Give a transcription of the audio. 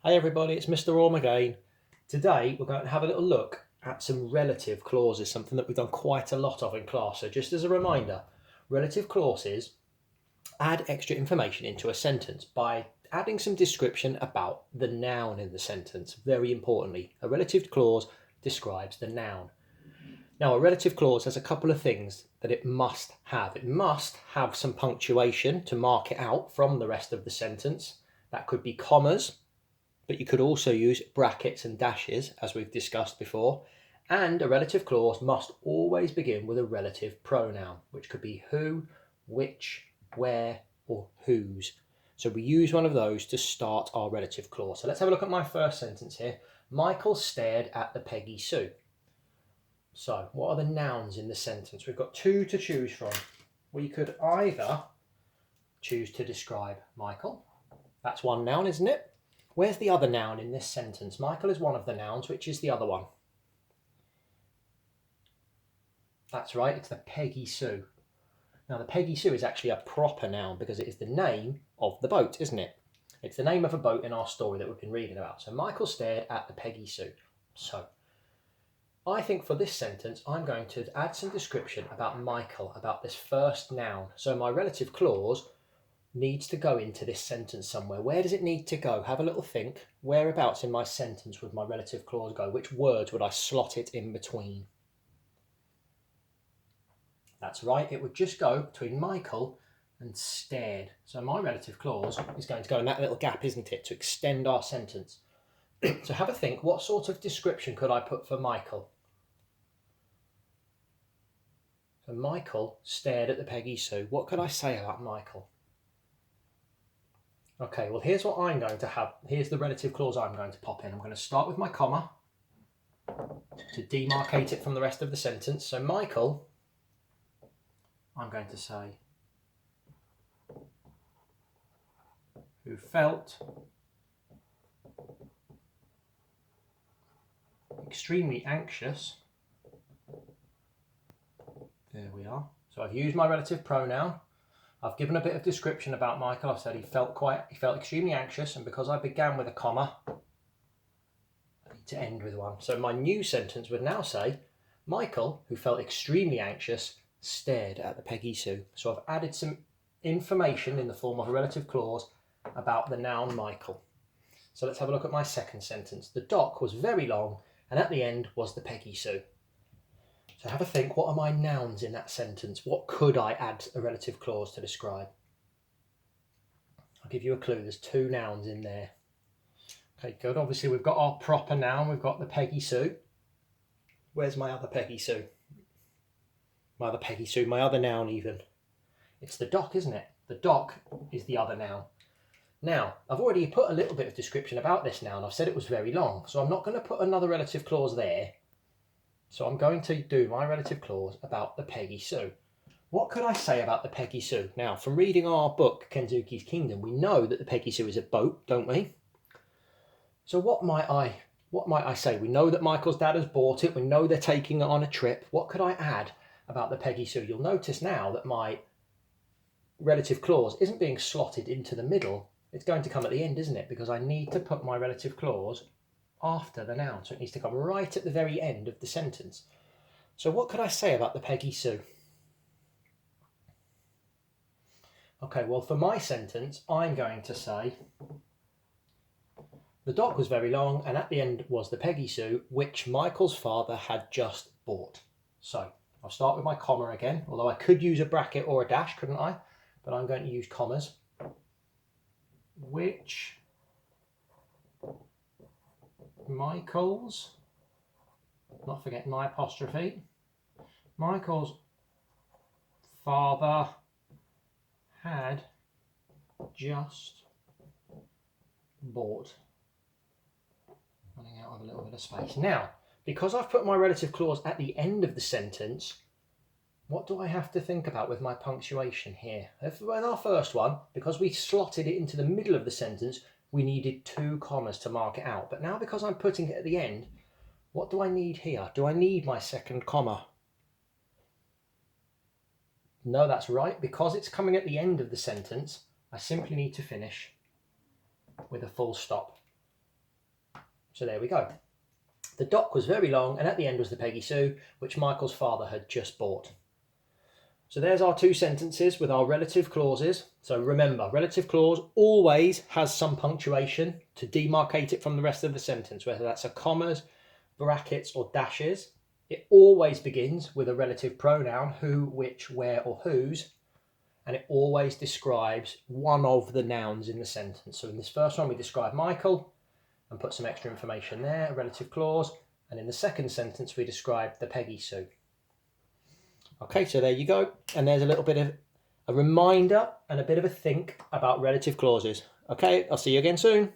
Hey everybody, it's Mr. Orm again. Today we're going to have a little look at some relative clauses, something that we've done quite a lot of in class. So just as a reminder, relative clauses add extra information into a sentence by adding some description about the noun in the sentence. Very importantly, a relative clause describes the noun. Now, a relative clause has a couple of things that it must have. It must have some punctuation to mark it out from the rest of the sentence. That could be commas, but you could also use brackets and dashes, as we've discussed before. And a relative clause must always begin with a relative pronoun, which could be who, which, where, or whose. So we use one of those to start our relative clause. So let's have a look at my first sentence here. Michael stared at the Peggy Sue. So what are the nouns in the sentence? We've got two to choose from. We could either choose to describe Michael. That's one noun, isn't it? Where's the other noun in this sentence? Michael is one of the nouns. Which is the other one? That's right, it's the Peggy Sue. Now, the Peggy Sue is actually a proper noun because it is the name of the boat, isn't it? It's the name of a boat in our story that we've been reading about. So Michael stared at the Peggy Sue. So I think for this sentence, I'm going to add some description about Michael, about this first noun. So my relative clause needs to go into this sentence somewhere. Where does it need to go? Have a little think. Whereabouts in my sentence would my relative clause go? Which words would I slot it in between? That's right, it would just go between Michael and stared. So my relative clause is going to go in that little gap, isn't it, to extend our sentence. So have a think, what sort of description could I put for Michael? So Michael stared at the Peggy Sue. What could I say about Michael? Okay, well, here's what I'm going to have. Here's the relative clause I'm going to pop in. I'm going to start with my comma to demarcate it from the rest of the sentence. So Michael, I'm going to say, who felt extremely anxious. There we are. So I've used my relative pronoun. I've given a bit of description about Michael. I've said he felt extremely anxious, and because I began with a comma, I need to end with one. So my new sentence would now say, Michael, who felt extremely anxious, stared at the Peggy Sue. So I've added some information in the form of a relative clause about the noun Michael. So let's have a look at my second sentence. The dock was very long, and at the end was the Peggy Sue. So have a think, what are my nouns in that sentence? What could I add a relative clause to describe? I'll give you a clue, there's two nouns in there. Okay, good. Obviously we've got our proper noun, we've got the Peggy Sue. Where's my other Peggy Sue? My other Peggy Sue, my other noun even. It's the dock, isn't it? The dock is the other noun. Now, I've already put a little bit of description about this noun. I've said it was very long, so I'm not going to put another relative clause there. So I'm going to do my relative clause about the Peggy Sue. What could I say about the Peggy Sue? Now, from reading our book, Kentucky's Kingdom, we know that the Peggy Sue is a boat, don't we? So what might I say? We know that Michael's dad has bought it. We know they're taking it on a trip. What could I add about the Peggy Sue? You'll notice now that my relative clause isn't being slotted into the middle. It's going to come at the end, isn't it? Because I need to put my relative clause after the noun, so it needs to come right at the very end of the sentence. So what could I say about the Peggy Sue? Okay, well, for my sentence, I'm going to say, the dock was very long, and at the end was the Peggy Sue, which Michael's father had just bought. So I'll start with my comma again, although I could use a bracket or a dash, couldn't I? But I'm going to use commas. Which Michael's, not forget my apostrophe, Michael's father had just bought. Running out of a little bit of space. Now, because I've put my relative clause at the end of the sentence, what do I have to think about with my punctuation here? With our first one, because we slotted it into the middle of the sentence, we needed two commas to mark it out. But now because I'm putting it at the end, what do I need here? Do I need my second comma? No, that's right. Because it's coming at the end of the sentence, I simply need to finish with a full stop. So there we go. The dock was very long, and at the end was the Peggy Sue, which Michael's father had just bought. So there's our two sentences with our relative clauses. So remember, relative clause always has some punctuation to demarcate it from the rest of the sentence, whether that's a commas, brackets, or dashes. It always begins with a relative pronoun, who, which, where, or whose, and it always describes one of the nouns in the sentence. So in this first one, we describe Michael and put some extra information there, a relative clause, and in the second sentence, we describe the Peggy Sue. Okay, so there you go. And there's a little bit of a reminder and a bit of a think about relative clauses. Okay, I'll see you again soon.